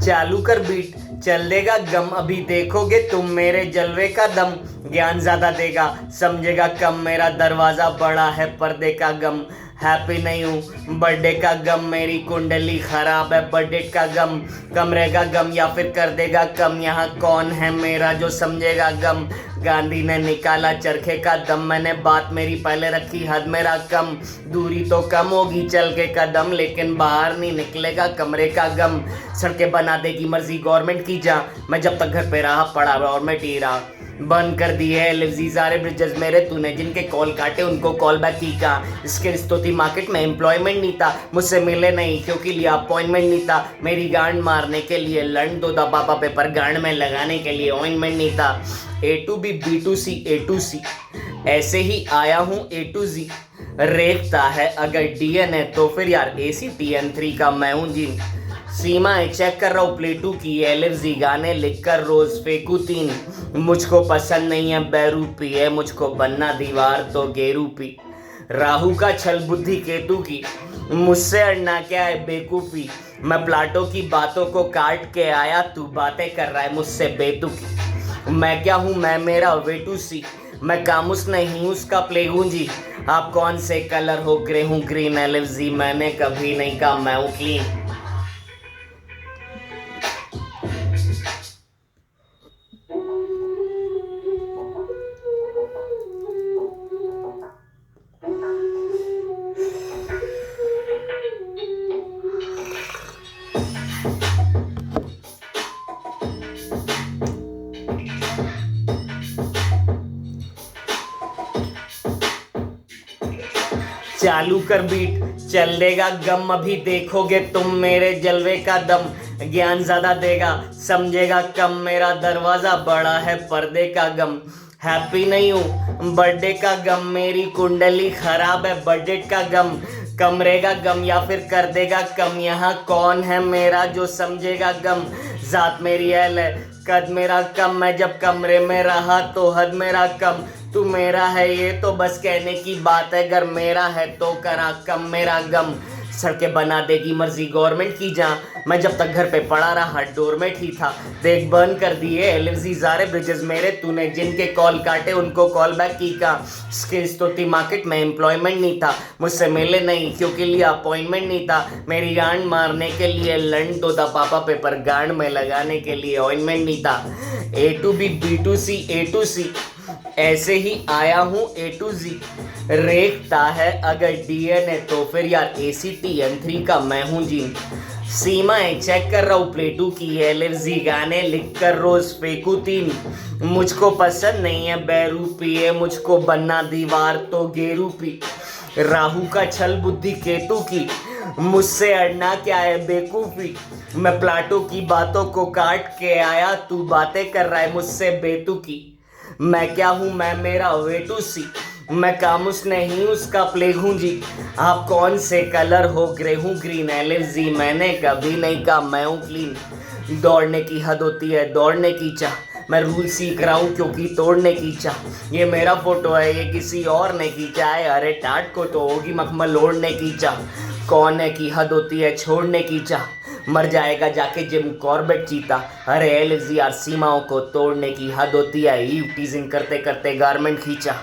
चालू कर बीट, चल देगा गम, अभी देखोगे तुम मेरे जलवे का दम। ज्ञान ज्यादा देगा, समझेगा कम, मेरा दरवाजा बड़ा है पर्दे का गम। हैप्पी नहीं हूँ, बर्थडे का गम, मेरी कुंडली खराब है बजट का गम। कमरे का गम या फिर कर देगा कम, यहाँ कौन है मेरा जो समझेगा गम। गांधी ने निकाला चरखे का दम, मैंने बात मेरी पहले रखी हद मेरा कम। दूरी तो कम होगी चल के कदम, लेकिन बाहर नहीं निकलेगा कमरे का गम। सड़कें बना देगी मर्जी गवर्नमेंट की, जा मैं जब तक घर पे रहा पड़ा और मैं टी रहा। बंद कर दिए एलएफजी सारे ब्रिजेस मेरे, तूने जिनके कॉल काटे उनको कॉल बैक की का। इसके रिश्तों थी मार्केट में एम्प्लॉयमेंट नहीं था, मुझसे मिले नहीं क्योंकि लिया अपॉइंटमेंट नहीं था। मेरी गांड मारने के लिए लंड दो दबापा पेपर, गांड में लगाने के लिए ऑइंटमेंट नहीं था। A to B B to C A to C, ऐसे ही आया हूँ ए टू जी। रेखता है अगर डीएनए तो फिर यार ACTN3 का मैं हूँ जी। सीमाएं चेक कर रहा हूँ प्लेटू की, LFZ गाने लिखकर रोज फेंकू 3। मुझको पसंद नहीं है बैरूपी है, मुझको बनना दीवार तो गेरूपी। राहु का छल बुद्धि केतु की, मुझसे अड़ना क्या है बेकूफी। मैं प्लाटो की बातों को काट के आया, तू बातें कर रहा है मुझसे बेतुकी। मैं क्या हूँ मैं मेरा वेटू सी, मैं कामुस नहीं उसका प्लेग हूँ जी। आप कौन से कलर हो ग्रे हूँ ग्रीन LFZ, मैंने कभी नहीं कहा मैं हूँ क्लीन। चालू कर बीट, चल देगा गम, अभी देखोगे तुम मेरे जलवे का दम। ज्ञान ज्यादा देगा, समझेगा कम, मेरा दरवाजा बड़ा है पर्दे का गम। हैप्पी नहीं हूँ, बर्थडे का गम, मेरी कुंडली खराब है बजट का गम। कमरे का गम या फिर कर देगा कम, यहाँ कौन है मेरा जो समझेगा गम। जात मेरी एल है, कद मेरा कम, मैं जब कमरे में रहा तो हद मेरा कम। तू मेरा है ये तो बस कहने की बात है, अगर मेरा है तो करा कम मेरा गम। सड़कें बना देगी मर्जी गवर्नमेंट की, जा मैं जब तक घर पे पड़ा रहा डोरमेट ही था। देख बंद कर दिए LFZ सारे ब्रिजेस मेरे, तूने जिनके कॉल काटे उनको कॉल बैक की का। स्किल्स तो थी मार्केट में एम्प्लॉयमेंट नहीं था, मुझसे मिले नहीं क्योंकि लिया अपॉइंटमेंट नहीं था। मेरी गांड मारने के लिए लंड दो पापा पेपर, गांड में लगाने के लिए ऑइंटमेंट नहीं था। A to B B to C A to C, ऐसे ही आया हूँ A to Z। रेखता है अगर DNA तो फिर यार ACTN3 का मैं हूँ जी। सीमाएं चेक कर रहा हूँ प्लेटू की, LFZ गाने लिखकर रोज फेंकू 3। मुझको पसंद नहीं है बैरूपी है, मुझको बनना दीवार तो गेरूपी। राहु का छल बुद्धि केतु की, मुझसे अड़ना क्या है बेकूफी। मैं प्लाटो की बातों को काट के आया, तू बातें कर रहा है मुझसे बेतुकी। मैं क्या हूँ मैं मेरा वेटू सी, मैं कामुस नहीं उसका प्लेग हूँ जी। आप कौन से कलर हो ग्रे हूँ ग्रीन LFZ, मैंने कभी नहीं कहा मैं हूँ क्लीन। दौड़ने की हद होती है दौड़ने की चाह, मैं रूल सीख रहा हूँ क्योंकि तोड़ने की चाह। ये मेरा फोटो है ये किसी और ने खींचा है, अरे टाट को तो होगी मखमल ओढ़ने की चाह। कौन है की हद होती है छोड़ने की चाह, मर जाएगा जाके जिम कॉर्बेट चीता। अरे LFZ यार सीमाओं को तोड़ने की हद होती है, ईव टीजिंग करते करते गारमेंट खींचा।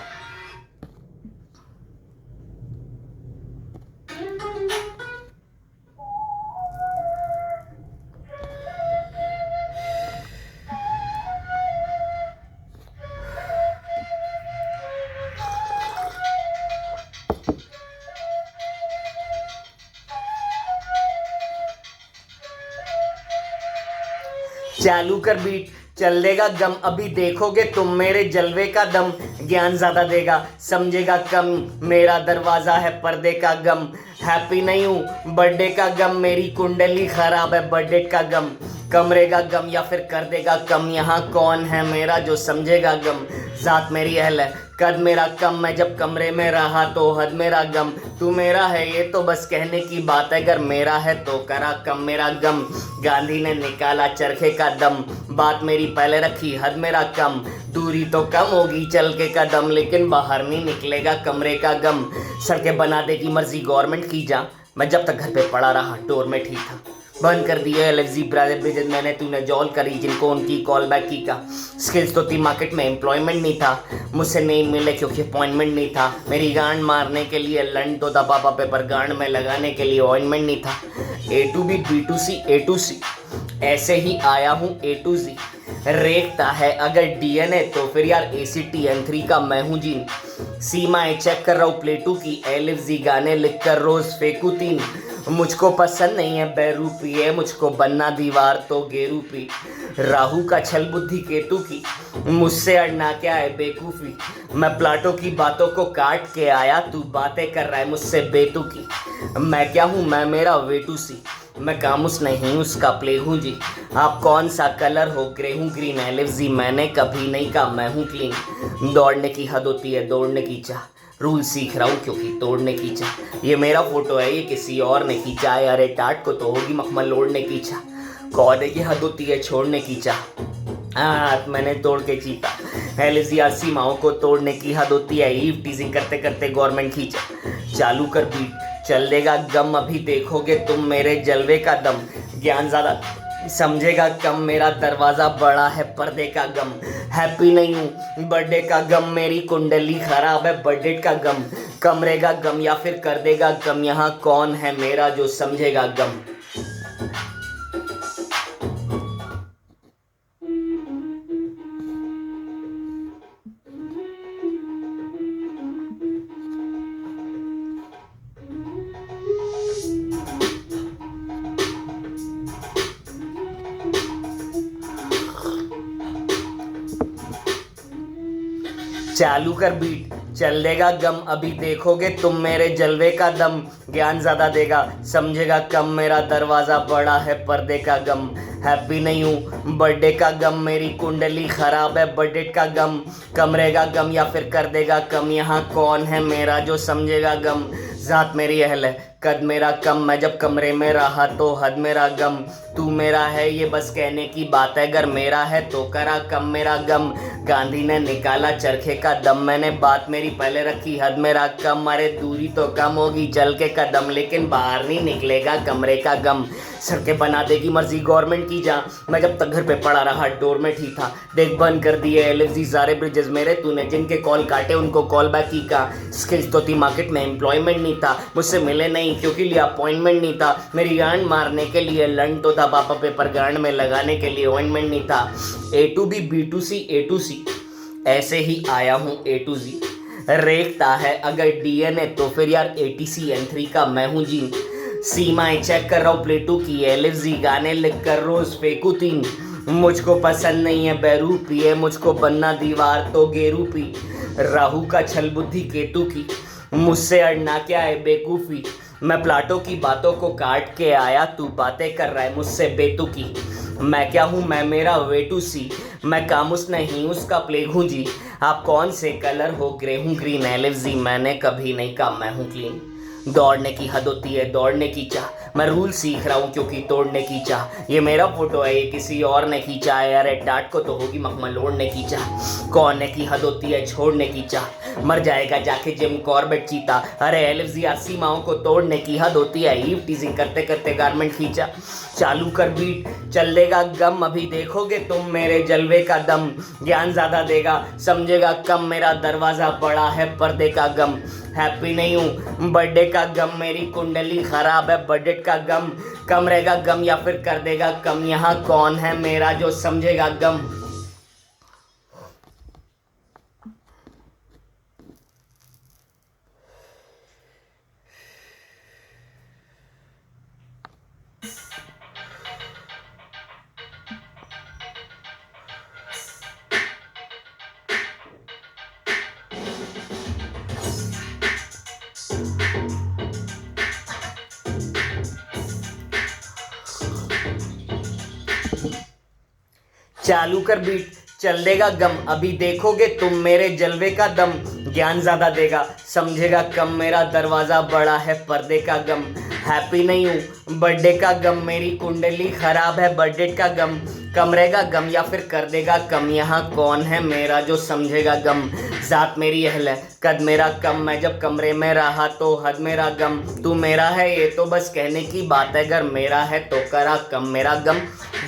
चालू कर बीट, चल देगा गम, अभी देखोगे तुम मेरे जलवे का दम। ज्ञान ज्यादा देगा, समझेगा कम, मेरा दरवाजा है पर्दे का गम। हैप्पी नहीं हूँ, बर्थडे का गम, मेरी कुंडली खराब है बजट का गम। कमरे का गम या फिर कर देगा कम, यहाँ कौन है मेरा जो समझेगा गम। जात मेरी अहल है, कद मेरा कम, मैं जब कमरे में रहा तो हद मेरा गम। तू मेरा है ये तो बस कहने की बात है, अगर मेरा है तो करा कम मेरा गम। गांधी ने निकाला चरखे का दम, बात मेरी पहले रखी हद मेरा कम। दूरी तो कम होगी चल के कदम, लेकिन बाहर नहीं निकलेगा कमरे का गम। सड़कें बना देगी मर्जी गवर्नमेंट की जा, मैं जब तक घर पे पड़ा रहा डोर में ठीक था। बंद कर दिए एलएफजी ब्रिजेस मैंने, तूने जॉल करी जिनको उनकी कॉल बैक की का। स्किल्स तो थी मार्केट में एम्प्लॉयमेंट नहीं था, मुझसे नहीं मिले क्योंकि अपॉइंटमेंट नहीं था। मेरी गांड मारने के लिए लंड तो था पापा पे, पर गांड में लगाने के लिए ऑइंटमेंट नहीं था। A to B B to C A to C, ऐसे ही आया हूँ ए टू जी। रेखता है अगर डीएनए तो फिर यार ACTN3 का मैं हूँ जीन। सीमाएं चेक कर रहा हूँ प्लेटू की, एलएफजी गाने लिख कर रोज फेंकू 3। मुझको पसंद नहीं है बेरूपी है, मुझको बनना दीवार तो गेरूपी। राहु का छल बुद्धि केतु की, मुझसे अड़ना क्या है बेकूफी। मैं प्लाटो की बातों को काट के आया, तू बातें कर रहा है मुझसे बेतुकी। मैं क्या हूँ मैं मेरा वेटू सी, मैं कामुस नहीं उसका प्ले हूँ जी। आप कौन सा कलर हो ग्रे हूँ ग्रीन, एलएफजी मैंने कभी नहीं कहा मैं हूँ क्लीन। दौड़ने की हद होती है दौड़ने की चाह, रूल सीख रहा हूँ क्योंकि तोड़ने की चाह। ये मेरा फोटो है ये किसी और ने खींचा है, अरे टाट को तो होगी मखमल ओढ़ने की चाह। कौन की हद होती है छोड़ने की चाह, हाथ मैंने तोड़ के जीता। एलएफजी सीमाओं को तोड़ने की हद होती है, ईव टीजिंग करते करते गवर्नमेंट खींचा। चालू कर बीट चल देगा गम, अभी देखोगे तुम मेरे जलवे का दम। ज्ञान ज़्यादा समझेगा कम, मेरा दरवाज़ा बड़ा है पर्दे का गम। हैप्पी नहीं हूँ बर्थडे का गम, मेरी कुंडली खराब है बर्थडे का गम। कमरे का गम या फिर कर देगा गम, यहाँ कौन है मेरा जो समझेगा गम। चालू कर बीट चल देगा गम, अभी देखोगे तुम मेरे जलवे का दम। ज्ञान ज़्यादा देगा समझेगा कम, मेरा दरवाज़ा बड़ा है पर्दे का गम। हैप्पी नहीं हूँ बर्थडे का गम, मेरी कुंडली खराब है बर्थडे का गम। कमरे का गम या फिर कर देगा कम, यहाँ कौन है मेरा जो समझेगा गम। ज़ात मेरी अहल है कद मेरा कम, मैं जब कमरे में रहा तो हद मेरा गम। तू मेरा है ये बस कहने की बात है, अगर मेरा है तो करा कम मेरा गम। गांधी ने निकाला चरखे का दम, मैंने बात मेरी पहले रखी हद मेरा कम। अरे दूरी तो कम होगी चल के कदम, लेकिन बाहर नहीं निकलेगा कमरे का गम। सड़कें बना देगी मर्जी गवर्नमेंट की जा, मैं जब तक घर पे पड़ा रहा डोर में ठीक था। देख बंद कर दिए एलएफजी सारे ब्रिजेस मेरे, तूने जिनके कॉल काटे उनको कॉल बैक की का। स्किल्स तो थी मार्केट में एम्प्लॉयमेंट नहीं था, मुझसे मिले नहीं क्योंकि लिया अपॉइंटमेंट नहीं था। मेरी गांड मारने के लिए लंड तो था पापा पे, पर गांड में लगाने के लिए ऑइंटमेंट नहीं था। A to B B to C A to C, ऐसे ही आया हूँ ए टू जी। रेखता है अगर डीएनए तो फिर यार ATCN3 का मैं हूँ जीन। सीमाएं चेक कर रहा हूँ प्लेटू की, एलएफजी गाने लिख कर रोज फेंकू 3। मुझको पसंद नहीं है बेरूपी है, मुझको बनना दीवार तो गेरूपी। राहु का छल बुद्धि केतु की, मुझसे अड़ना क्या है बेकूफी। मैं प्लाटो की बातों को काट के आया, तू बातें कर रहा है मुझसे बेतुकी। मैं क्या हूँ मैं मेरा वेटू सी, मैं कामुस नहीं उसका प्लेग हूँ जी। आप कौन से कलर हो ग्रे हूँ ग्रीन, एलएफजी मैंने कभी नहीं कहा मैं हूँ क्लीन। दौड़ने की हद होती है दौड़ने की चाह, मैं रूल सीख रहा हूँ क्योंकि तोड़ने की चाह। ये मेरा फोटो है ये किसी और ने खींचा है, अरे टाट को तो होगी मखमल ओढ़ने की चाह। कौन की हद होती है छोड़ने की चाह, मर जाएगा जाके जिम कॉर्बेट चीता। अरे एलएफजी सीमाओं को तोड़ने की हद होती है, ईव टीजिंग करते करते गारमेंट खींचा। चालू कर बीट चल देगा गम, अभी देखोगे तुम मेरे जलवे का दम। ज्ञान ज़्यादा देगा समझेगा कम, मेरा दरवाज़ा बड़ा है पर्दे का गम। हैप्पी नहीं हूँ बर्थडे का गम, मेरी कुंडली खराब है बर्थडे का गम। कमरे का गम या फिर कर देगा कम, यहाँ कौन है मेरा जो समझेगा गम। चालू कर बीट चल देगा गम, अभी देखोगे तुम मेरे जलवे का दम। ज्ञान ज़्यादा देगा समझेगा कम, मेरा दरवाज़ा बड़ा है पर्दे का गम। हैप्पी नहीं हूँ, बर्थडे का गम, मेरी कुंडली खराब है, बर्थडे का गम, कमरे का गम या फिर कर देगा कम, यहाँ कौन है मेरा जो समझेगा गम, जात मेरी अहल है, कद मेरा कम, मैं जब कमरे में रहा तो हद मेरा गम, तू मेरा है ये तो बस कहने की बात है, अगर मेरा है तो करा कम मेरा गम,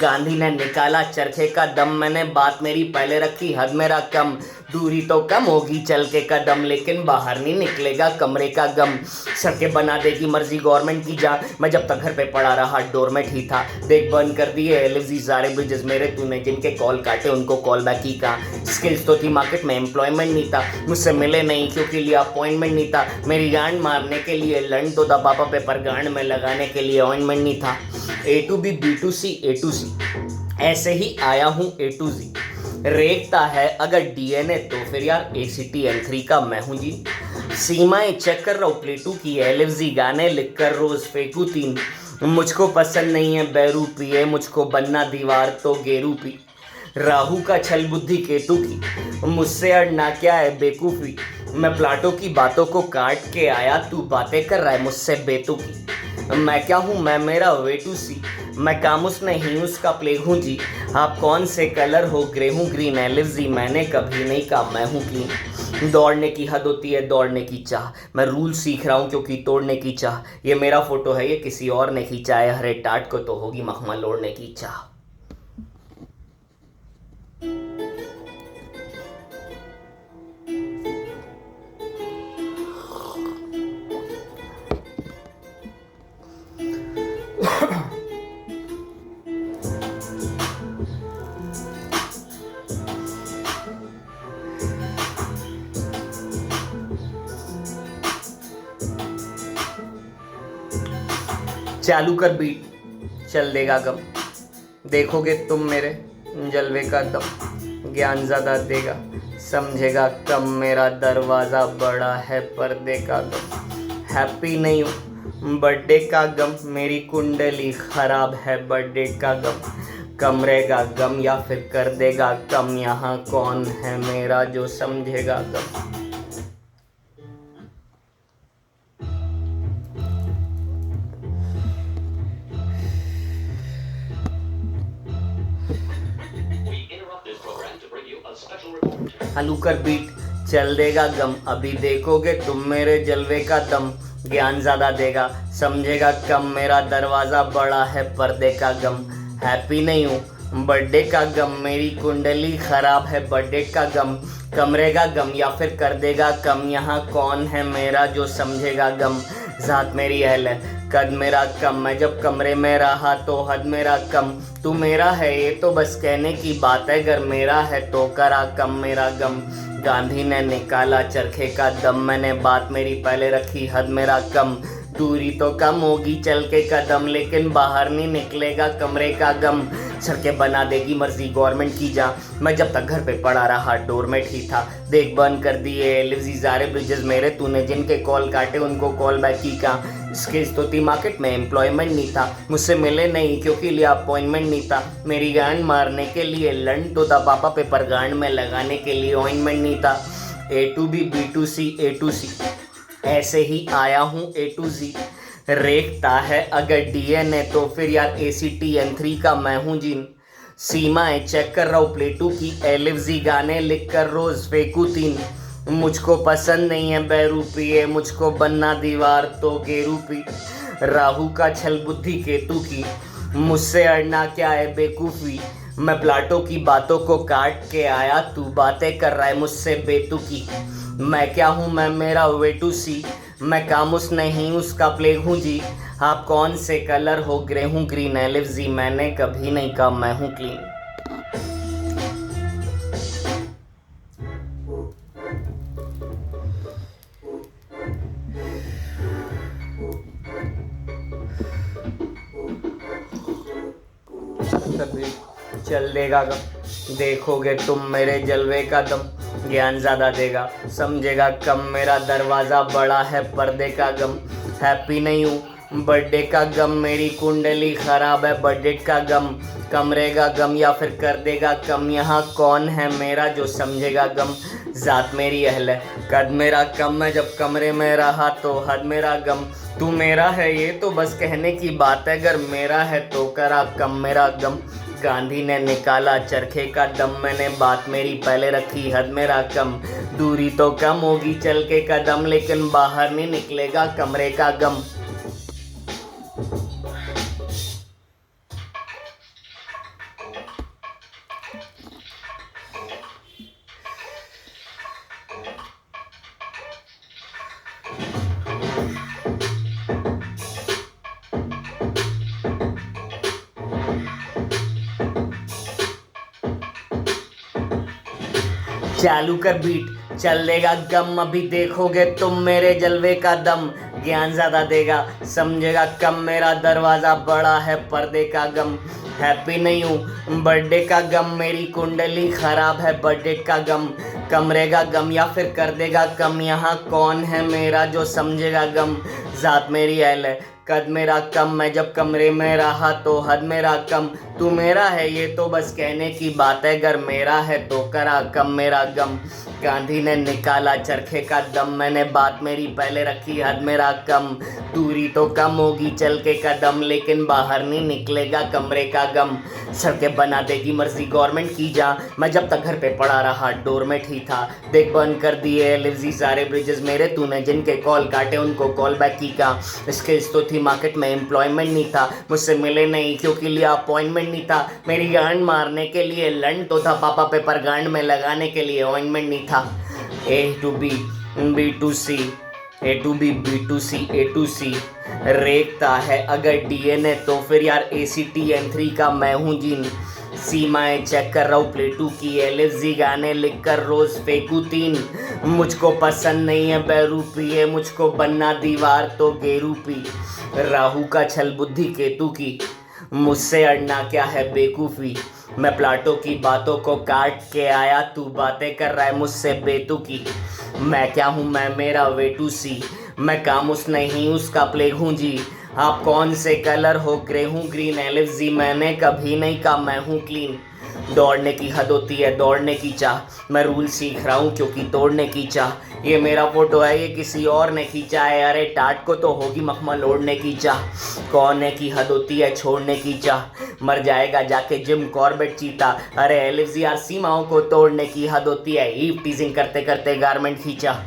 गांधी ने निकाला चरखे का दम, मैंने बात मेरी पहले रखी हद मेरा कम, दूरी तो कम होगी चल के कदम, लेकिन बाहर नहीं निकलेगा कमरे का गम, सड़कें बना देगी मर्जी गवर्नमेंट की जा, मैं जब तक घर पे पड़ा रहा डोरमेट ही था, देख बंद कर दिए एलएफजी सारे ब्रिजेस मेरे, तूने जिनके कॉल काटे उनको कॉल बैक ही कहा, स्किल्स तो थी मार्केट में एम्प्लॉयमेंट नहीं था, मुझसे मिले नहीं क्योंकि लिया अपॉइंटमेंट नहीं था, मेरी गांड मारने के लिए लंड तो था पापा पे, पर गांड में लगाने के लिए ऑइंटमेंट नहीं था, A to B B to C A to C, ऐसे ही आया हूँ ए टू जी, रेखता है अगर डीएनए तो फिर यार एसीटी N3 का मैं हूँ जी, सीमाएं चेक कर रहा हूँ प्लेटू की, एलएफजी गाने लिख कर रोज फेंकू 3, मुझको पसंद नहीं है बैरू पिए, मुझको बनना दीवार तो गेरू पी, राहु का छल बुद्धि केतु की, मुझसे अड़ना क्या है बेकूफी, मैं प्लाटो की बातों को काट के आया, तू बातें कर रहा है मुझसे बेतुकी, मैं क्या हूँ मैं मेरा वे टू सी, मैं कामुस नहीं उसका प्लेग हूँ जी, आप कौन से कलर हो ग्रे हूँ ग्रीन, एलएफजी मैंने कभी नहीं कहा मैं हूँ क्लीन, दौड़ने की हद होती है दौड़ने की चाह, मैं रूल सीख रहा हूँ क्योंकि तोड़ने की चाह, ये मेरा फोटो है ये किसी और ने खींचा है, हरे टाट को तो होगी मखमल ओढ़ने की चाह। चालू कर बीट, चल देगा गम, देखोगे तुम मेरे जलवे का दम, ज्ञान ज़्यादा देगा समझेगा कम, मेरा दरवाज़ा बड़ा है पर्दे का गम, हैप्पी नहीं हूँ बर्थडे का गम, मेरी कुंडली खराब है बर्थडे का गम, कमरे का गम या फिर कर देगा कम, यहाँ कौन है मेरा जो समझेगा गम। चालू कर बीट, चल देगा गम, अभी देखोगे तुम मेरे जलवे का दम, ज्ञान ज़्यादा देगा समझेगा कम, मेरा दरवाज़ा बड़ा है पर्दे का गम, हैप्पी नहीं हूँ बर्थडे का गम, मेरी कुंडली खराब है बर्थडे का गम, कमरे का गम या फिर कर देगा कम, यहाँ कौन है मेरा जो समझेगा गम, जात मेरी अहल है, कद मेरा कम, मैं जब कमरे में रहा तो हद मेरा कम, तू मेरा है ये तो बस कहने की बात है, अगर मेरा है तो करा कम मेरा गम, गांधी ने निकाला चरखे का दम, मैंने बात मेरी पहले रखी हद मेरा कम, दूरी तो कम होगी चल के कदम, लेकिन बाहर नहीं निकलेगा कमरे का गम, सड़कें बना देगी मर्जी गवर्नमेंट की जा, मैं जब तक घर पे पड़ा रहा डोरमेट ही था, देख बंद कर दिए एलएफजी सारे ब्रिजेस मेरे, तूने जिनके कॉल काटे उनको कॉल बैक ही कहा, स्किल्स तो थी मार्केट में एम्प्लॉयमेंट नहीं था, मुझसे मिले नहीं क्योंकि लिया अपॉइंटमेंट नहीं था, मेरी गांड मारने के लिए लंड तो था पापा पे, पर गांड में लगाने के लिए ऑइंटमेंट नहीं था, A to B B to C A to C, ऐसे ही आया हूँ ए टू जी, रेखता है अगर डीएनए तो फिर यार एसीटी N3 का मैं हूँ जिन, सीमाएं चेक कर रहा हूँ प्लेटू की, एलएफजी गाने लिख कर रोज फेंकू 3, मुझको पसंद नहीं है बैरू पिए, मुझको बनना दीवार तो गेरू पी, राहु का छल बुद्धि केतु की, मुझसे अड़ना क्या है बेकूफी, मैं प्लाटो की बातों को काट के आया, तू बातें कर रहा है मुझसे बेतुकी, मैं क्या हूँ मैं मेरा वे टू सी, मैं कामुस नहीं उसका प्लेग हूँ जी, आप कौन से कलर हो ग्रे हूँ ग्रीन, एलएफजी मैंने कभी नहीं कहा मैं हूँ क्लीन। चल देगा गम, देखोगे तुम मेरे जलवे का दम, ज्ञान ज़्यादा देगा समझेगा कम, मेरा दरवाज़ा बड़ा है पर्दे का गम, हैप्पी नहीं हूँ बर्थडे का गम, मेरी कुंडली खराब है बर्थडे का गम, कमरे का गम या फिर कर देगा कम, यहाँ कौन है मेरा जो समझेगा गम, जात मेरी अहल है, कद मेरा कम, मैं जब कमरे में रहा तो हद मेरा गम, तू मेरा है ये तो बस कहने की बात है, अगर मेरा है तो करा कम मेरा गम। गांधी ने निकाला चरखे का दम, मैंने बात मेरी पहले रखी हद मेरा कम। दूरी तो कम होगी चल के कदम, लेकिन बाहर नहीं निकलेगा कमरे का गम। चालू कर बीट चल देगा गम, अभी देखोगे तुम मेरे जलवे का दम। ज्ञान ज्यादा देगा समझेगा कम, मेरा दरवाजा बड़ा है पर्दे का गम। हैप्पी नहीं हूँ बर्थडे का गम, मेरी कुंडली खराब है बजट का गम। कमरे का गम या फिर कर देगा कम, यहाँ कौन है मेरा जो समझेगा गम। जात मेरी अहल है कद मेरा कम, मैं जब कमरे में रहा तो हद मेरा कम। तू मेरा है ये तो बस कहने की बात है, अगर मेरा है तो करा कम मेरा गम। गांधी ने निकाला चरखे का दम, मैंने बात मेरी पहले रखी हद मेरा कम। दूरी तो कम होगी चल के कदम, लेकिन बाहर नहीं निकलेगा कमरे का गम। सड़कें बना देगी मर्जी गवर्नमेंट की जा, मैं जब तक घर पे पड़ा रहा डोरमेट ही था। देख बंद कर दिए लिवजी सारे ब्रिजेस मेरे, तूने जिनके कॉल काटे उनको कॉल बैक की का। स्किल्स तो थी मार्केट में एम्प्लॉयमेंट नहीं था, मुझसे मिले नहीं क्योंकि लिया अपॉइंटमेंट नहीं था। मेरी गांड मारने के लिए लंड तो था, पापा पेपर गांड में लगाने के लिए ऑइंटमेंट नहीं था। A to B, B to C, A to B, B to C, A to C। रेखता है अगर DNA तो फिर यार ACTN3 का मैं हूँ जीन। सीमाएं चेक कर रहा हूँ प्लेटू की, LFG गाने लिख कर रोज फेंकू 3। मुझको पसंद नहीं है बैरूपी है, मुझको बनना दीवार तो गेरूपी। राहु का छल बुद्धि केतु की, मुझसे अड़ना क्या है बेकूफी। मैं प्लाटो की बातों को काट के आया, तू बातें कर रहा है मुझसे बेतुकी। मैं क्या हूँ मैं मेरा वे टू सी, मैं कामुस नहीं उसका प्लेग हूँ जी। आप कौन से कलर हो ग्रे हूँ ग्रीन, LFG मैंने कभी नहीं कहा मैं हूँ क्लीन। दौड़ने की हद होती है दौड़ने की चाह, मैं रूल सीख रहा हूँ क्योंकि तोड़ने की चाह। ये मेरा फोटो है ये किसी और ने खींचा है, अरे टाट को तो होगी मखमल ओढ़ने की चाह। कौन की हद होती है छोड़ने की चाह, मर जाएगा जाके जिम कॉर्बेट चीता। अरे LFG सीमाओं को तोड़ने की हद होती है, ईव टीजिंग करते करते गारमेंट खींचा।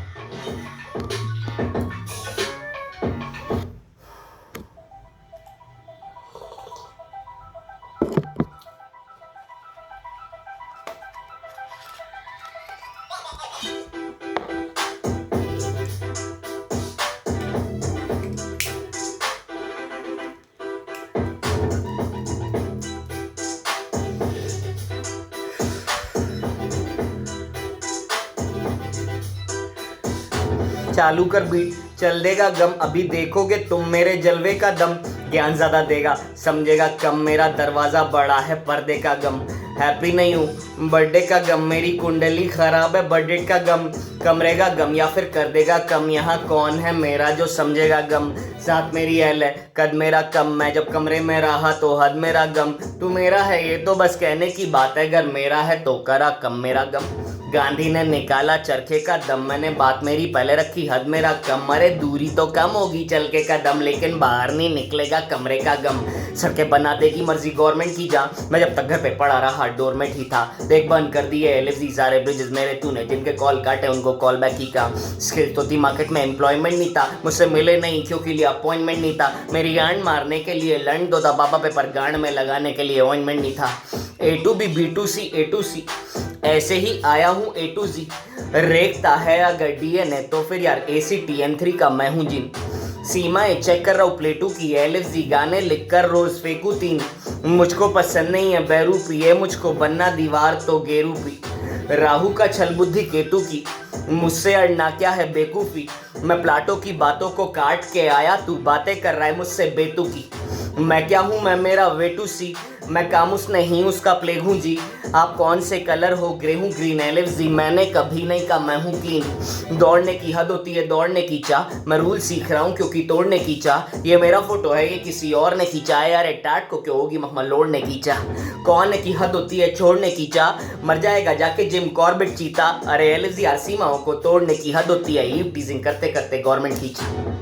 चालू कर बीट चल देगा गम, अभी देखोगे तुम मेरे जलवे का दम। ज्ञान ज़्यादा देगा समझेगा कम, मेरा दरवाज़ा बड़ा है पर्दे का गम। हैप्पी नहीं हूँ बर्थडे का गम, मेरी कुंडली खराब है बजट का गम। कमरे का गम या फिर कर देगा कम, यहाँ कौन है मेरा जो समझेगा गम। साथ मेरी अहल है कद मेरा कम, मैं जब कमरे में रहा तो हद मेरा गम। तू मेरा है ये तो बस कहने की बात है, अगर मेरा है तो करा कम मेरा गम। गांधी ने निकाला चरखे का दम, मैंने बात मेरी पहले रखी हद मेरा कम। अरे दूरी तो कम होगी चल के कदम, लेकिन बाहर नहीं निकलेगा कमरे का गम। सड़कें बना देगी मर्जी गवर्नमेंट की जा, मैं जब तक घर पे पड़ा रहा डोरमेट ही था। देख बंद कर दिए LFG सारे ब्रिजेस मेरे, तूने जिनके कॉल काटे उनको कॉल बैक की का। स्किल तो थी मार्केट में एम्प्लॉयमेंट नहीं था, मुझसे मिले नहीं क्योंकि लिया अपॉइंटमेंट नहीं था। मेरी गांड मारने के लिए लंड तो था, पापा पेपर गांड में लगाने के लिए ऑइंटमेंट नहीं था। A to B, B to C, A to C, ऐसे ही आया हूँ A to Z। रेखता है अगर DNA तो फिर यार ACTN3 का मैं हूँ जिन। सीमाएं चेक कर रहा हूँ प्लेटू की, LFG गाने लिख कर रोज फेंकू 3। मुझको पसंद नहीं है बैरूपी है, मुझको बनना दीवार तो गेरूपी। राहु का छल बुद्धि केतु की, मुझसे अड़ना क्या है बेकूफी। मैं प्लाटो की बातों को काट के आया, तू बातें कर रहा है मुझसे बेतुकी। मैं क्या हूँ मैं मेरा वे टू सी, मैं कामुस नहीं उसका प्लेग हूँ जी। आप कौन से कलर हो ग्रे हूँ ग्रीन, LFG मैंने कभी नहीं कहा मैं हूँ क्लीन। दौड़ने की हद होती है दौड़ने की चाह, मैं रूल सीख रहा हूँ क्योंकि तोड़ने की चाह। ये मेरा फोटो है ये किसी और ने खींचा है, यार टाट को क्यों होगी मखमल लोड़ने की चाह। कौन की हद होती है छोड़ने की चाह, मर जाएगा जाके जिम कॉर्बेट चीता। अरे LFG सीमाओं को तोड़ने की हद होती है, ईव टीजिंग करते करते गवर्नमेंट खींचा।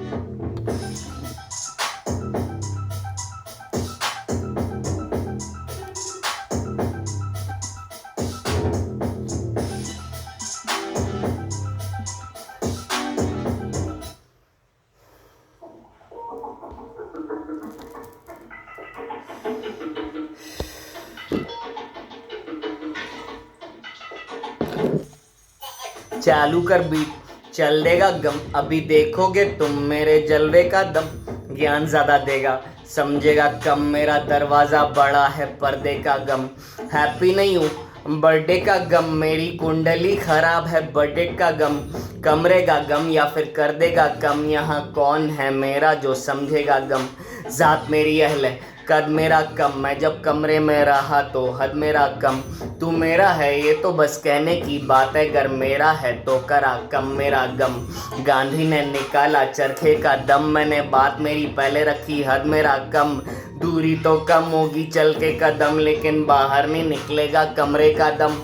चालू कर बीट चल देगा गम, अभी देखोगे तुम मेरे जलवे का दम। ज्ञान ज़्यादा देगा समझेगा कम, मेरा दरवाज़ा बड़ा है पर्दे का गम। हैप्पी नहीं हूँ बर्थडे का गम, मेरी कुंडली खराब है बजट का गम। कमरे का गम या फिर कर देगा कम, यहाँ कौन है मेरा जो समझेगा गम। ज़ात मेरी अहल है कद मेरा कम, मैं जब कमरे में रहा तो हद मेरा कम। तू मेरा है ये तो बस कहने की बात है, अगर मेरा है तो करा कम मेरा गम। गांधी ने निकाला चरखे का दम, मैंने बात मेरी पहले रखी हद मेरा कम। दूरी तो कम होगी चल के कदम, लेकिन बाहर नहीं निकलेगा कमरे का दम।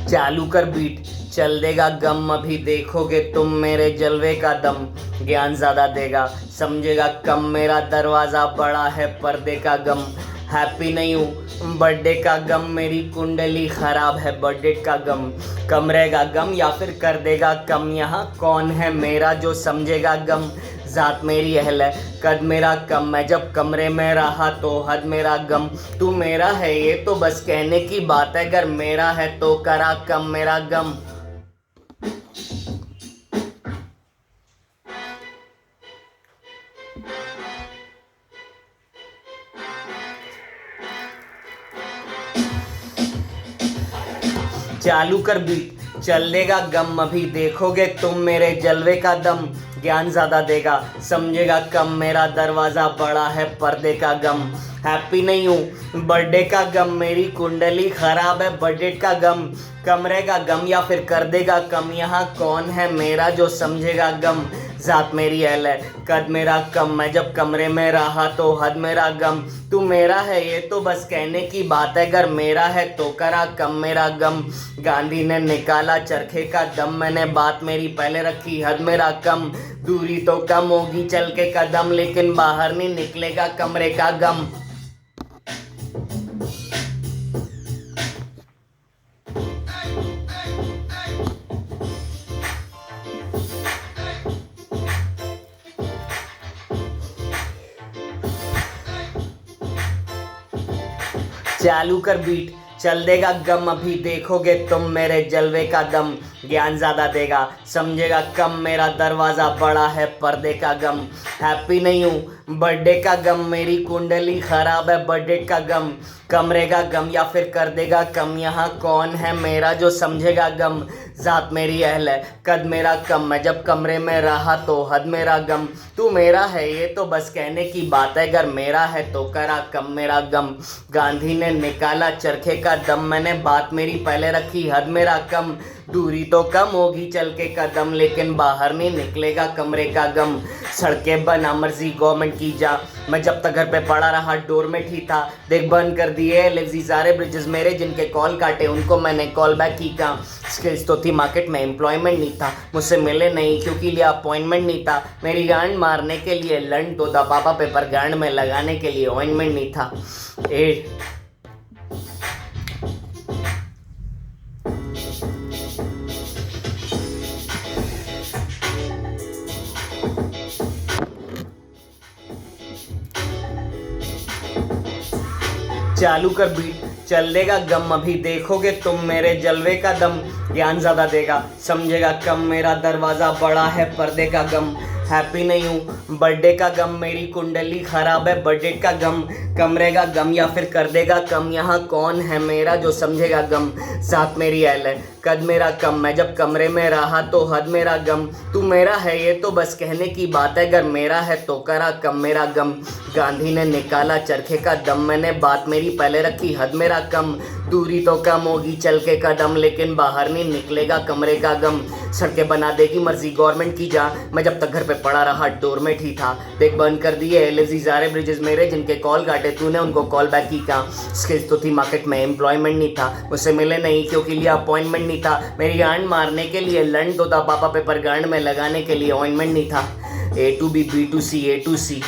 चालू कर बीट चल देगा गम, अभी देखोगे तुम मेरे जलवे का दम। ज्ञान ज़्यादा देगा समझेगा कम, मेरा दरवाज़ा बड़ा है पर्दे का गम। हैप्पी नहीं हूँ बर्थडे का गम, मेरी कुंडली ख़राब है बजट का गम। कमरे का गम या फिर कर देगा कम, यहाँ कौन है मेरा जो समझेगा गम। ज़ात मेरी अहल है कद मेरा कम, मैं जब कमरे में रहा तो हद मेरा गम। तू मेरा है ये तो बस कहने की बात है, अगर मेरा है तो करा कम मेरा गम। चालू कर बीट चल देगा गम, अभी देखोगे तुम मेरे जलवे का दम। ज्ञान ज़्यादा देगा समझेगा कम, मेरा दरवाज़ा बड़ा है पर्दे का गम। हैप्पी नहीं हूँ बर्थडे का गम, मेरी कुंडली ख़राब है बजट का गम। कमरे का गम या फिर कर देगा कम, यहाँ कौन है मेरा जो समझेगा गम। ज़ात मेरी अहल है कद मेरा कम, मैं जब कमरे में रहा तो हद मेरा गम। तू मेरा है ये तो बस कहने की बात है, अगर मेरा है तो करा कम मेरा गम। गांधी ने निकाला चरखे का दम, मैंने बात मेरी पहले रखी हद मेरा कम। दूरी तो कम होगी चल के कदम, लेकिन बाहर नहीं निकलेगा कमरे का गम। चालू कर बीट चल देगा गम, अभी देखोगे तुम मेरे जलवे का दम। ज्ञान ज़्यादा देगा समझेगा कम, मेरा दरवाज़ा बड़ा है पर्दे का गम। हैप्पी नहीं हूँ बर्थडे का गम, मेरी कुंडली ख़राब है बजट का गम। कमरे का गम या फिर कर देगा कम, यहाँ कौन है मेरा जो समझेगा गम। ज़ात मेरी अहल है कद मेरा कम, मैं जब कमरे में रहा तो हद मेरा गम। तू मेरा है ये तो बस कहने की बात है, अगर मेरा है तो करा कम मेरा गम। गांधी ने निकाला चरखे का दम, मैंने बात मेरी पहले रखी हद मेरा कम। दूरी तो कम होगी चल के कदम, लेकिन बाहर नहीं निकलेगा कमरे का गम। सड़कें बना मर्जी गवर्नमेंट की जा, मैं जब तक घर पे पड़ा रहा डोरमेट ही था। देख बंद कर दिए लिव्स सारे ब्रिजेस मेरे, जिनके कॉल काटे उनको मैंने कॉल बैक की का। स्किल्स तो थी मार्केट में एम्प्लॉयमेंट नहीं था, मुझसे मिले नहीं क्योंकि लिया अपॉइंटमेंट नहीं था। मेरी गांड मारने के लिए लंड तो था, पापा पेपर गांड में लगाने के लिए ऑइंटमेंट नहीं था। चालू कर बीट चल देगा गम, अभी देखोगे तुम मेरे जलवे का दम। ज्ञान ज़्यादा देगा समझेगा कम, मेरा दरवाज़ा बड़ा है पर्दे का गम। हैप्पी नहीं हूँ बर्थडे का गम, मेरी कुंडली ख़राब है बजट का गम। कमरे का गम या फिर कर देगा कम, यहाँ कौन है मेरा जो समझेगा गम। साथ मेरी अहल है कद मेरा कम, मैं जब कमरे में रहा तो हद मेरा गम। तू मेरा है ये तो बस कहने की बात है, अगर मेरा है तो करा कम मेरा गम। गांधी ने निकाला चरखे का दम, मैंने बात मेरी पहले रखी हद मेरा कम। दूरी तो कम होगी चल के कदम, लेकिन बाहर नहीं निकलेगा कमरे का गम। सड़कें बना देगी मर्जी गवर्नमेंट की जा, मैं जब तक घर पे पड़ा रहा डोरमेट ही था। देख बंद कर दिए लिव्स सारे ब्रिजेस मेरे, जिनके कॉल काटे तूने उनको कॉल बैक की का। स्किल्स तो थी मार्केट में एम्प्लॉयमेंट नहीं था, मुझसे मिले नहीं क्योंकि लिया अपॉइंटमेंट नहीं था। मेरी गांड मारने के लिए लंड तो था, पापा पेपर गांड में लगाने के लिए ऑइंटमेंट नहीं था। A to B B to C A to C,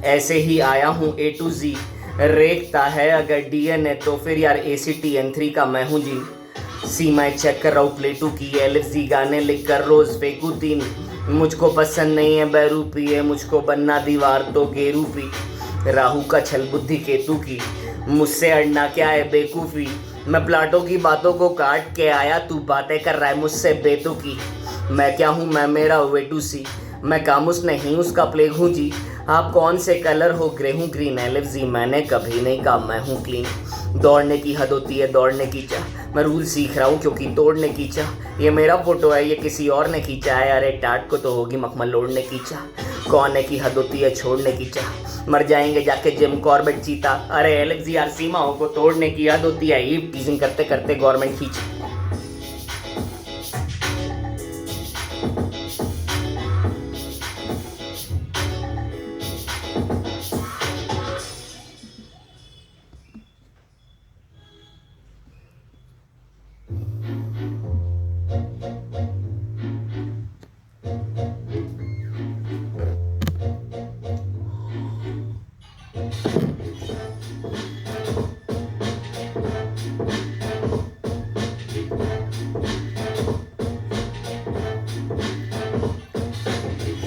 ऐसे ही आया हूँ A to Z। रेखता है अगर DNA तो फिर यार ACTN3 का मैं हूँ जी। सीमाएं चेक कर रहा हूँ प्लेटू की, एलएफजी गाने लिख कर रोज फेंकू तीन। मुझको पसंद नहीं है बहरूपी है, मुझको बनना दीवार तो गेरूपी। राहु का छल बुद्धि केतु की, मुझसे अड़ना क्या है बेकूफी। मैं प्लाटो की बातों को काट के आया, तू बातें कर रहा है मुझसे बेतुकी। मैं क्या हूँ मैं मेरा वेटू सी, मैं कामुस नहीं उसका प्लेग हूँ जी। आप कौन से कलर हो ग्रे हूँ ग्रीन एलएफजी, मैंने कभी नहीं कहा मैं हूँ क्लीन। दौड़ने की हद होती है दौड़ने की चाह, मैं रूल सीख रहा हूँ क्योंकि तोड़ने की चाह। ये मेरा फोटो है ये किसी और ने खींचा है, अरे टाट को तो होगी मखमल लोड़ने की चाह। कौन है की हद होती है छोड़ने की चाह, मर जाएंगे जाके जिम कॉर्बेट चीता। अरे एलएफजी यार सीमाओं को तोड़ने की हद होती है, ईव टीजिंग करते करते गवर्नमेंट खींचे।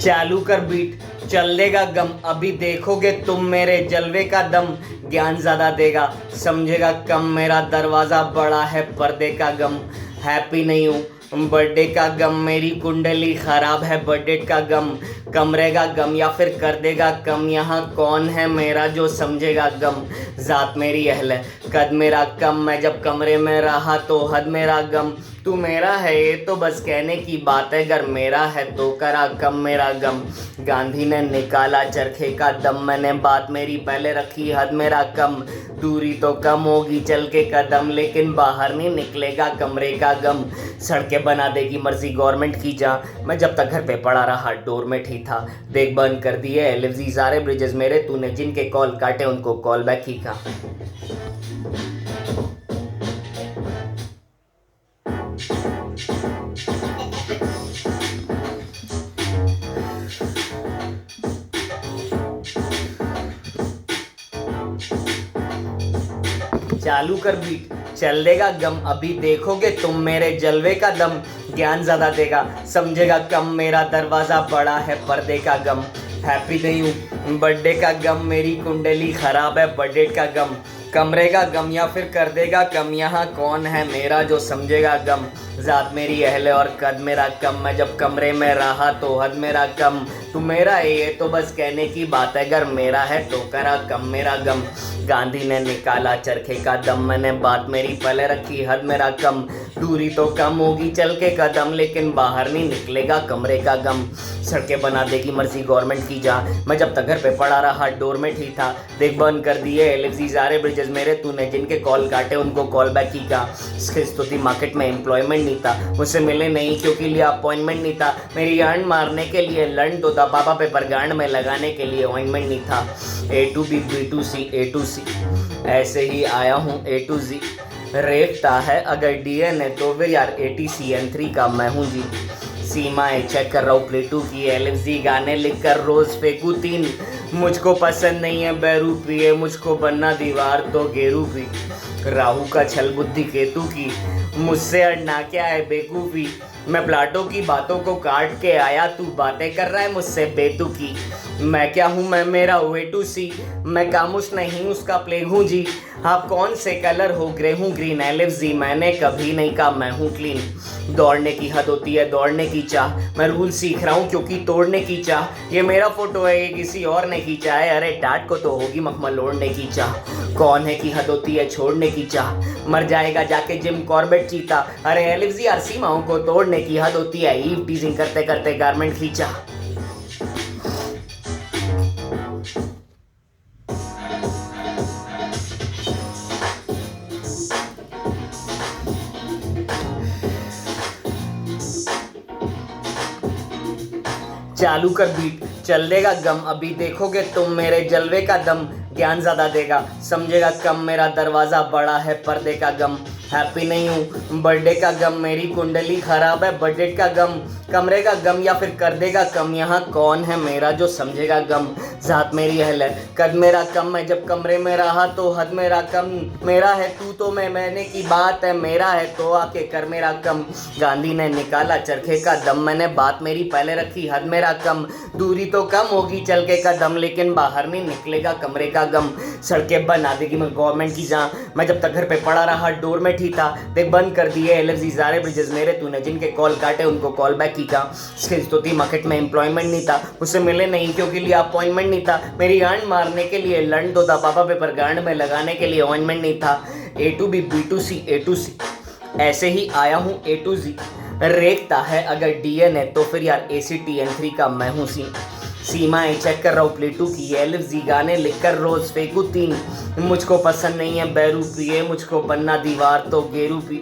चालू कर बीट चल देगा गम, अभी देखोगे तुम मेरे जलवे का दम। ज्ञान ज़्यादा देगा समझेगा कम, मेरा दरवाज़ा बड़ा है पर्दे का गम। हैप्पी नहीं हूँ बर्थडे का गम, मेरी कुंडली ख़राब है बजट का गम। कमरे का गम या फिर कर देगा कम, यहाँ कौन है मेरा जो समझेगा गम। ज़ात मेरी अहल है कद मेरा कम, मैं जब कमरे में रहा तो हद मेरा गम। तू मेरा है ये तो बस कहने की बात है, अगर मेरा है तो करा कम मेरा गम। गांधी ने निकाला चरखे का दम, मैंने बात मेरी पहले रखी हद मेरा कम। दूरी तो कम होगी चल के कदम, लेकिन बाहर नहीं निकलेगा कमरे का गम। सड़कें बना देगी मर्जी गवर्नमेंट की जा, मैं जब तक घर पे पड़ा रहा डोरमेट ही था। देख बंद कर दिए एलएफजी सारे ब्रिजेस मेरे, तूने जिनके कॉल काटे उनको कॉल बैक ही का। चालू कर बीट चल देगा गम, अभी देखोगे तुम मेरे जलवे का दम। ज्ञान ज़्यादा देगा समझेगा कम, मेरा दरवाज़ा बड़ा है पर्दे का गम। हैप्पी नहीं हूँ बर्थडे का गम, मेरी कुंडली ख़राब है बजट का गम। कमरे का गम या फिर कर देगा कम, यहाँ कौन है मेरा जो समझेगा गम। ज़ात मेरी अहल और कद मेरा कम, मैं जब कमरे में रहा तो हद मेरा कम। तू मेरा है ये तो बस कहने की बात है, अगर मेरा है तो करा कम मेरा गम। गांधी ने निकाला चरखे का दम, मैंने बात मेरी पहले रखी हद मेरा कम। दूरी तो कम होगी चल के कदम, लेकिन बाहर नहीं निकलेगा कमरे का गम। सड़कें बना देगी मर्जी गवर्नमेंट की जा, मैं जब तक घर पे पड़ा रहा डोरमेट ही था। देख बंद कर दिए एलएफजी सारे ब्रिजेस मेरे, तूने जिनके कॉल काटे उनको कॉल बैक ही का। स्तुति मार्केट में एम्प्लॉयमेंट नहीं था, मुझसे मिले नहीं क्योंकि लिया अपॉइंटमेंट नहीं था। मेरी अर्न मारने के लिए लंड तो था, पापा पे परगांड में लगाने के लिए ऑइंटमेंट नहीं था। A to B B to C A to C, ऐसे ही आया हूँ A to Z। रेखता है अगर DNA तो फिर यार ATCN3 का मैं हूँ जी। सीमाएं चेक कर रहा हूँ प्लेटू की, एलएफजी गाने लिख कर रोज फेंकू तीन। मुझको पसंद नहीं है बहरूपी है, मुझको बनना दीवार तो गेरूपी। राहु का छल बुद्धि केतु की, मुझसे अड़ना क्या है बेकूफी। मैं प्लाटो की बातों को काट के आया, तू बातें कर रहा है मुझसे बेतुकी। मैं क्या हूँ मैं मेरा वे टू सी, मैं कामुस नहीं उसका प्लेग हूँ जी। आप कौन से कलर हो ग्रे हूँ ग्रीन एलएफजी, मैंने कभी नहीं कहा मैं हूँ क्लीन। दौड़ने की हद होती है दौड़ने की चाह, मैं रूल सीख रहा हूँ क्योंकि तोड़ने की चाह। ये मेरा फोटो है ये किसी और ने खींचा है, अरे टाट को तो होगी मखमल लोड़ने की चाह। कौन है की हद होती है छोड़ने की चाह, मर जाएगा जाके जिम कॉर्बेट चीता। अरे एलएफजी यार सीमाओं को तोड़ने की हद होती है, ईव टीजिंग करते करते गारमेंट खींचा। चालू कर बीट चल देगा गम, अभी देखोगे तुम मेरे जलवे का दम। ज्ञान ज़्यादा देगा समझेगा कम मेरा दरवाज़ा बड़ा है पर्दे का गम। हैप्पी नहीं हूँ बर्थडे का गम, मेरी कुंडली खराब है बजट का गम, कमरे का गम या फिर कर देगा कम, यहाँ कौन है मेरा जो समझेगा गम। ज़ात मेरी अहल है कद मेरा कम, मैं जब कमरे में रहा तो हद मेरा कम, मेरा है तू तो मैंने की बात है, मेरा है तो आके कर मेरा कम। गांधी ने निकाला चरखे का दम, मैंने बात मेरी पहले रखी हद मेरा कम, दूरी तो कम होगी चल के कदम, लेकिन बाहर नहीं निकलेगा कमरे का गम। सड़कें बना देगी मैं गवर्नमेंट की जहाँ, मैं जब तक घर पे पड़ा रहा डोर में ठीक था, देख बंद कर दिए एलएफजी सारे ब्रिजेस मेरे, तूने जिनके कॉल काटे उनको कॉल बैक की का। स्किल्स तो थी मार्केट में एम्प्लॉयमेंट नहीं था, मुझसे मिले नहीं क्योंकि लिए अपॉइंटमेंट नहीं था, मेरी गांड मारने के लिए लंड तो था, पापा पेपर गांड में लगाने के लिए ऑइंटमेंट नहीं था। A to B B to C A to C ऐसे ही आया हूँ A to Z, रेखता है अगर DNA तो फिर यार ACTN3 का मैं हूँ सी। सीमाएं चेक कर रहा हूँ प्लेटू की, एलएफजी गाने लिखकर रोज फेंकू 3, मुझको पसंद नहीं है बैरूपी, ये मुझको बनना दीवार तो गेरूपी,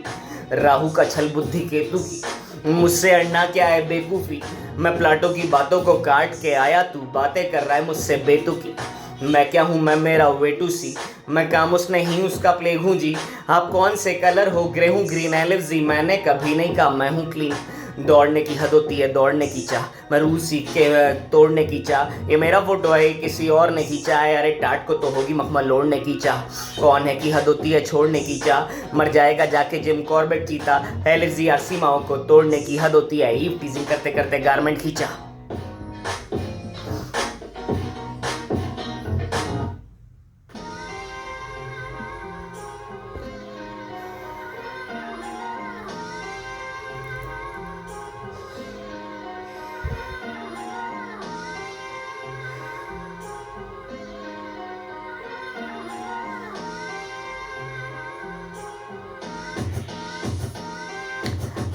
राहु का छल बुद्धि केतु की, मुझसे अड़ना क्या है बेवकूफ़ी, मैं प्लाटो की बातों को काट के आया, तू बातें कर रहा है मुझसे बेतुकी। मैं क्या हूँ मैं मेरा वे टू सी, मैं कामुस नहीं उसका प्लेग हूँ जी, आप कौन से कलर हो ग्रे हूँ ग्रीन एलएफजी, मैंने कभी नहीं कहा मैं हूँ क्लीन। दौड़ने की हद होती है दौड़ने की चाह, मैं रूल सीख के तोड़ने की चाह, ये मेरा फोटो है किसी और ने खींचा है, अरे टाट को तो होगी मखमल ओढ़ने की चाह, कौन है कि हद होती है छोड़ने की चाह, मर जाएगा जाके जिम कॉर्बेट चीता, एलएफजी आर सीमाओं को तोड़ने की हद होती है, ईव टीजिंग करते करते गारमेंट खींचा।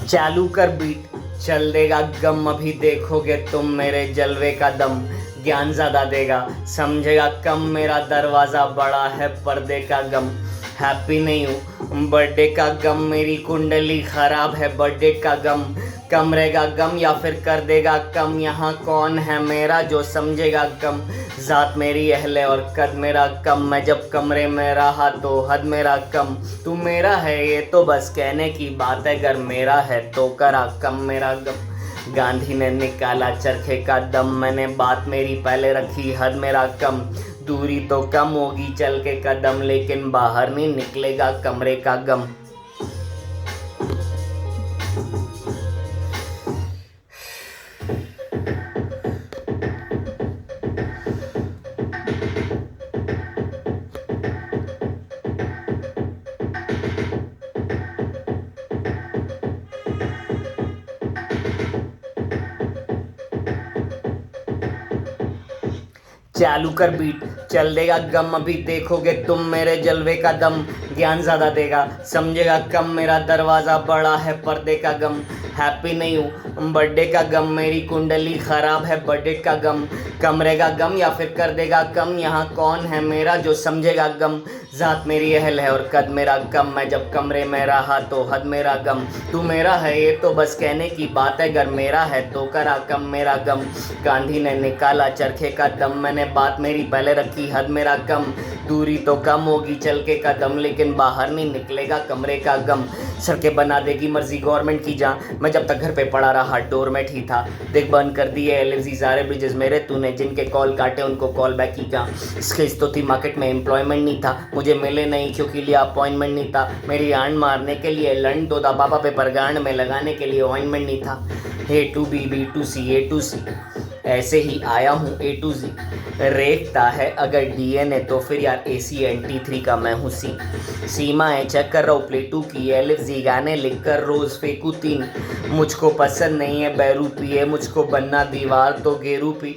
चालू कर बीट चल देगा गम, अभी देखोगे तुम मेरे जलवे का दम, ज्ञान ज़्यादा देगा समझेगा कम, मेरा दरवाज़ा बड़ा है पर्दे का गम। हैप्पी नहीं हूँ बर्थडे का गम, मेरी कुंडली ख़राब है बर्थडे का गम, कमरे का गम या फिर कर देगा कम, यहाँ कौन है मेरा जो समझेगा कम। ज़ात मेरी अहल है और कद मेरा कम, मैं जब कमरे में रहा तो हद मेरा कम, तू मेरा है ये तो बस कहने की बात है, अगर मेरा है तो करा कम मेरा गम। गांधी ने निकाला चरखे का दम, मैंने बात मेरी पहले रखी हद मेरा कम, दूरी तो कम होगी चल के कदम, लेकिन बाहर नहीं निकलेगा कमरे का गम। चालू कर बीट चल देगा गम, अभी देखोगे तुम मेरे जलवे का दम, ज्ञान ज़्यादा देगा समझेगा कम, मेरा दरवाज़ा बड़ा है पर्दे का गम। हैप्पी नहीं हूँ बर्थडे का गम, मेरी कुंडली ख़राब है बजट का गम, कमरे का गम या फिर कर देगा कम, यहाँ कौन है मेरा जो समझेगा गम। ज़ात मेरी अहल है और कद मेरा कम, मैं जब कमरे में रहा तो हद मेरा गम, तू मेरा है ये तो बस कहने की बात है, अगर मेरा है तो करा कम मेरा गम। गांधी ने निकाला चरखे का दम, मैंने बात मेरी पहले रखी हद मेरा कम, दूरी तो कम होगी चल के कदम, लेकिन बाहर नहीं निकलेगा कमरे का गम। सड़कें बना देगी मर्जी गवर्नमेंट की जहाँ, मैं जब तक घर पे पड़ा रहा डोरमेट ही था, देख बंद कर दिए एलएफजी सारे ब्रिजेस मेरे, तूने जिनके कॉल काटे उनको कॉल बैक की का। स्किल्स तो थी मार्केट में एम्प्लॉयमेंट नहीं था, मुझे मिले नहीं क्योंकि लिया अपॉइंटमेंट नहीं था, मेरी आंड मारने के लिए लंड तो था, पापा पेपर गांड में लगाने के लिए ऑइंटमेंट नहीं था। A to B B to C A to C ऐसे ही आया हूँ A to Z, रेखता है अगर DNA तो फिर यार ACNT3 का मैं हूँ सी। सीमाएं चेक कर रहा हूँ प्लेटू की, एलएफजी गाने लिखकर रोज़ फेंकू 3, मुझको पसंद नहीं है बैरूपी, है मुझको बनना दीवार तो गेरूपी,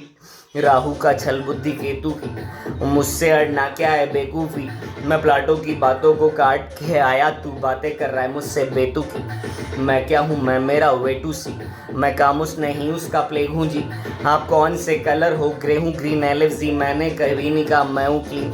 राहु का छल बुद्धि केतु की, मुझसे अड़ना क्या है बेवकूफ़ी, मैं प्लाटो की बातों को काट के आया, तू बातें कर रहा है मुझसे बेतुकी। मैं क्या हूँ मैं मेरा वे टू सी, मैं कामुस नहीं उसका प्लेग हूँ जी, आप कौन से कलर हो ग्रे हूँ ग्रीन एलएफजी, मैंने कभी नहीं कहा मैं हूँ क्लीन।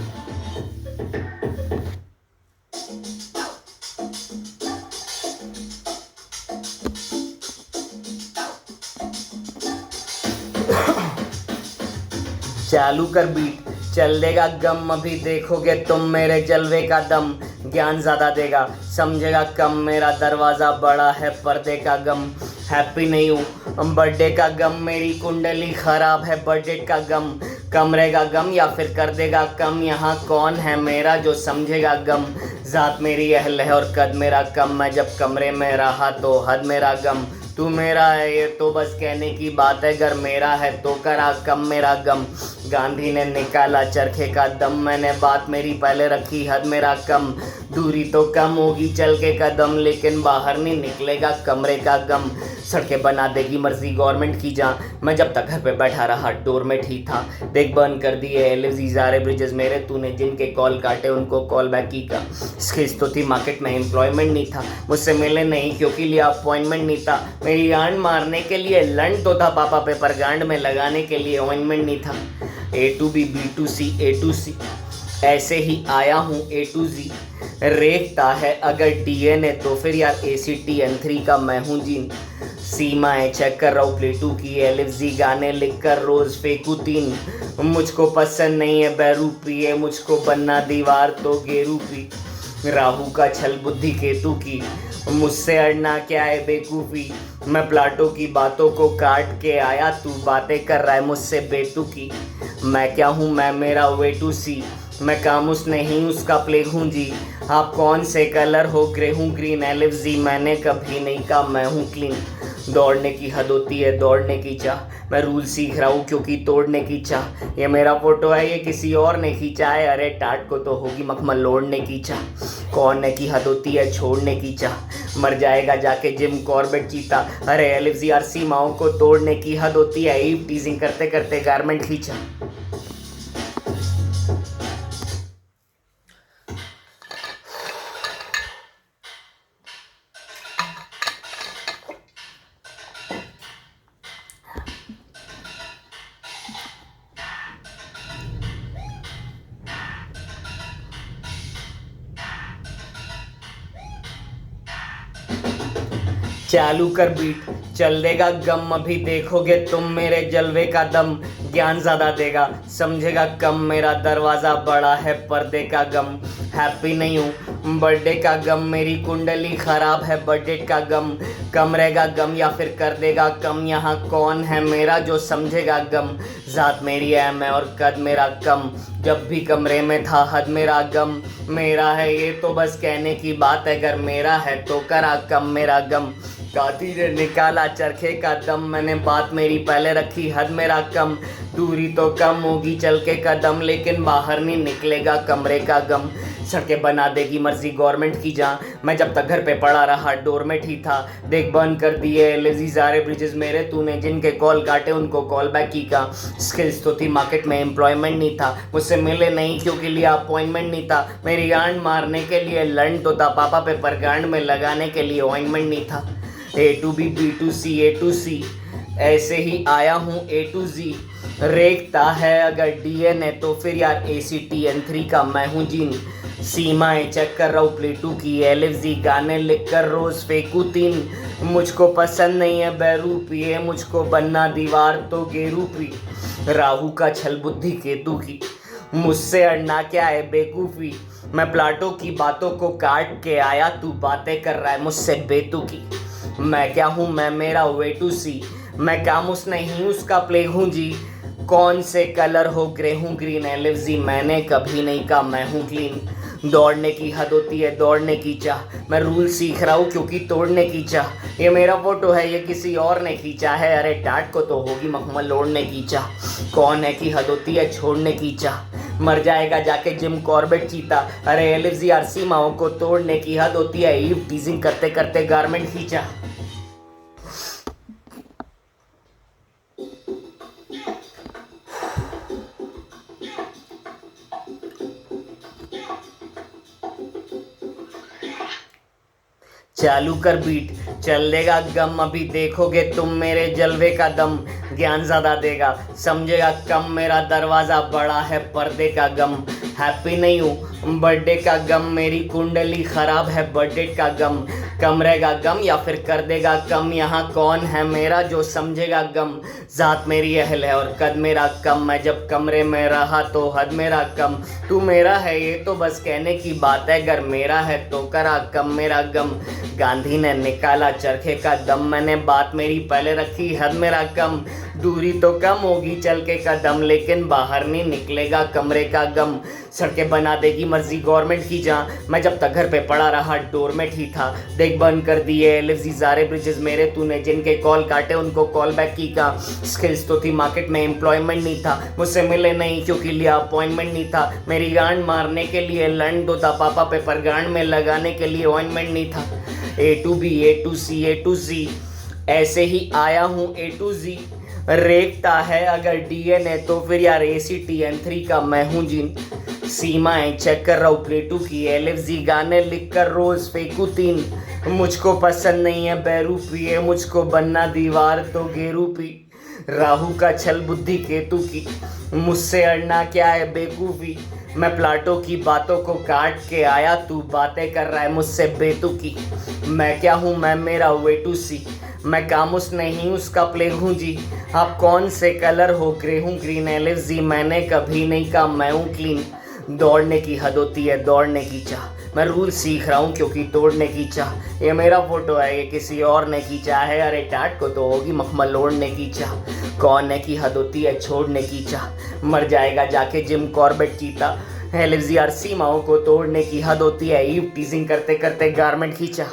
चालू कर बीट चल देगा गम अभी देखोगे तुम मेरे जलवे का दम। ज्ञान ज़्यादा देगा समझेगा कम, मेरा दरवाज़ा बड़ा है पर्दे का गम। हैप्पी नहीं हूँ बर्थडे का गम, मेरी कुंडली ख़राब है बजट का गम। कम रहेगा गम या फिर कर देगा कम, यहाँ कौन है मेरा जो समझेगा गम। ज़ात मेरी अहल है और कद मेरा कम, मैं जब कमरे में रहा तो हद मेरा गम। तू मेरा है ये तो बस कहने की बात है, अगर मेरा है तो करा कम मेरा गम। गांधी ने निकाला चरखे का दम, मैंने बात मेरी पहले रखी हद मेरा कम। दूरी तो कम होगी चल के कदम, लेकिन बाहर नहीं निकलेगा कमरे का गम। सड़कें बना देगी मर्जी गवर्नमेंट की जहाँ, मैं जब तक घर पे बैठा रहा डोरमेट ही था। देख बंद कर दिए एलएफजी सारे ब्रिजेस मेरे, तूने जिनके कॉल काटे उनको कॉल बैक की का। स्किल्स तो थी मार्केट में एम्प्लॉयमेंट नहीं था, मुझसे मिले नहीं क्योंकि लिया अपॉइंटमेंट नहीं था। मेरी गांड मारने के लिए लंड तो था पापा पे, पर गांड में लगाने के लिए ऑइंटमेंट नहीं था। A to B, B to C, A to C, ऐसे ही आया हूँ A to Z। रेखता है अगर DNA तो फिर यार ACTN3 का मैं हूँ जीन। सीमाएं चेक कर रहा हूँ प्लेटू की, LFZ गाने लिख कर रोज फेंकू 3। मुझको पसंद नहीं है बैरूपी, है मुझको बनना दीवार तो गेरूपी। राहु का छल बुद्धि केतु की, मुझसे अड़ना क्या है बेकूफ़ी। मैं प्लाटो की बातों को काट के आया, तू बातें कर रहा है मुझसे बेतुकी। मैं क्या हूँ मैं मेरा वे टू सी, मैं कामुस नहीं उसका प्लेग हूँ जी। आप कौन से कलर हो ग्रे हूँ ग्रीन, LFZ मैंने कभी नहीं कहा मैं हूँ क्लीन। दौड़ने की हद होती है दौड़ने की चाह, मैं रूल सीख रहा हूँ क्योंकि तोड़ने की चाह। ये मेरा फोटो है ये किसी और ने खींचा है, अरे टाट को तो होगी मखमल लोड़ने की चाह। कौन की हद होती है छोड़ने की चाह, मर जाएगा जाके जिम कॉर्बेट चीता। अरे LFZ यार सीमाओं को तोड़ने की हद होती है, ईव टीजिंग करते करते गारमेंट खींचा। चालू कर बीट चल देगा गम अभी देखोगे तुम मेरे जलवे का दम। ज्ञान ज़्यादा देगा समझेगा कम, मेरा दरवाज़ा बड़ा है पर्दे का गम। हैप्पी नहीं हूँ बर्थडे का गम, मेरी कुंडली ख़राब है बजट का गम। कम रहेगा गम या फिर कर देगा कम, यहाँ कौन है मेरा जो समझेगा गम। ज़ात मेरी है मैं और कद मेरा कम, जब भी कमरे में था हद मेरा गम। मेरा है ये तो बस कहने की बात है, अगर मेरा है तो करा कम मेरा गम। गांधी ने निकाला चरखे का दम, मैंने बात मेरी पहले रखी हद मेरा कम। दूरी तो कम होगी चल के कदम, लेकिन बाहर नहीं निकलेगा कमरे का गम। सड़कें बना देगी मर्जी गवर्नमेंट की जहाँ, मैं जब तक घर पे पड़ा रहा डोरमेट ही था। देख बंद कर दिए एलएफजी सारे ब्रिजेस मेरे, तूने जिनके कॉल काटे उनको कॉल बैक की का। स्किल्स तो थी मार्केट में एम्प्लॉयमेंट नहीं था, मुझसे मिले नहीं क्योंकि लिया अपॉइंटमेंट नहीं था। मेरी गांड मारने के लिए लंड तो था पापा पे, पर गांड में लगाने के लिए ऑइंटमेंट नहीं था। A to B, B to C, A to C, ऐसे ही आया हूँ A to Z। रेखता है अगर DNA तो फिर यार ACTN3 का मैं हूँ जीन। सीमाएं चेक कर रहा हूँ प्लेटू की, LFZ गाने लिख कर रोज फेंकू 3। मुझको पसंद नहीं है बैरूपी, है मुझको बनना दीवार तो गेरूपी। राहु का छल बुद्धि केतु की, मुझसे अड़ना क्या है बेकूफ़ी। मैं प्लाटो की बातों को काट के आया, तू बातें कर रहा है मुझसे बेतुकी। मैं क्या हूँ मैं मेरा वे टू सी, मैं कामुस नहीं उसका प्लेग हूँ जी। कौन से कलर हो ग्रे हूँ ग्रीन, LFZ मैंने कभी नहीं कहा मैं हूँ क्लीन। दौड़ने की हद होती है दौड़ने की चाह, मैं रूल सीख रहा हूँ क्योंकि तोड़ने की चाह। ये मेरा फोटो है ये किसी और ने खींचा है, अरे टाट को तो होगी मखमल लोड़ने की चाह। कौन है की हद होती है छोड़ने की चाह, मर जाएगा जाके जिम कॉर्बेट चीता। अरे LFZ यार सीमाओं को तोड़ने की हद होती है, ईव टीजिंग करते करते गारमेंट खींचा। चालू कर बीट चल देगा गम अभी देखोगे तुम मेरे जलवे का दम। ज्ञान ज़्यादा देगा समझेगा कम, मेरा दरवाज़ा बड़ा है पर्दे का गम। हैप्पी नहीं हूँ बर्थडे का गम, मेरी कुंडली ख़राब है बजट का गम। कम रहेगा गम या फिर कर देगा कम, यहाँ कौन है मेरा जो समझेगा गम। जात मेरी अहल है और कद मेरा कम, मैं जब कमरे में रहा तो हद मेरा कम। तू मेरा है ये तो बस कहने की बात है, अगर मेरा है तो करा कम मेरा गम। गांधी ने निकाला चरखे का दम, मैंने बात मेरी पहले रखी हद मेरा कम। दूरी तो कम होगी चल के कदम, लेकिन बाहर नहीं निकलेगा कमरे का गम। सड़कें बना देगी मर्जी गवर्नमेंट की, जहाँ मैं जब तक घर पे पड़ा रहा डोरमेट ही था। देख बंद कर दिए लिफ्ट सारे ब्रिजेस मेरे, तूने जिनके कॉल काटे उनको कॉल बैक की का। स्किल्स तो थी मार्केट में एम्प्लॉयमेंट नहीं था, मुझसे मिले नहीं क्योंकि लिया अपॉइंटमेंट नहीं था। मेरी गांड मारने के लिए लंड दो था, पापा पेपर गांड में लगाने के लिए ऑइंटमेंट नहीं था। A to B, A to C, A to Z, ऐसे ही आया हूँ A to Z। रेखता है अगर DNA तो फिर यार ACTN3 का मैं हूँ जीन। सीमाएं चेक कर रहा हूँ प्लेटू की, LFZ गाने लिख कर रोज फेंकू 3। मुझको पसंद नहीं है बेरूपी है, मुझको बनना दीवार तो गेरूपी। राहु का छल बुद्धि केतु की, मुझसे अड़ना क्या है बेकूफी। मैं प्लाटो की बातों को काट के आया, तू बातें कर रहा है मुझसे बेतुकी। मैं क्या हूँ मैं मेरा वे टू सी, मैं कामुस नहीं उसका प्ले हूँ जी। आप कौन से कलर हो ग्रे हूँ ग्रीन LFZ, मैंने कभी नहीं कहा मैं हूँ क्लीन। दौड़ने की हद होती है दौड़ने की चाह, मैं रूल सीख रहा हूँ क्योंकि तोड़ने की चाह। ये मेरा फोटो है ये किसी और ने खींचा है, अरे टाट को तो होगी मखमल ओढ़ने की चाह। कौन की हद होती है छोड़ने की चाह, मर जाएगा जाके जिम कॉर्बेट चीता। LFZ सीमाओं को तोड़ने की हद होती है ईव टीजिंग करते करते गारमेंट खींचा।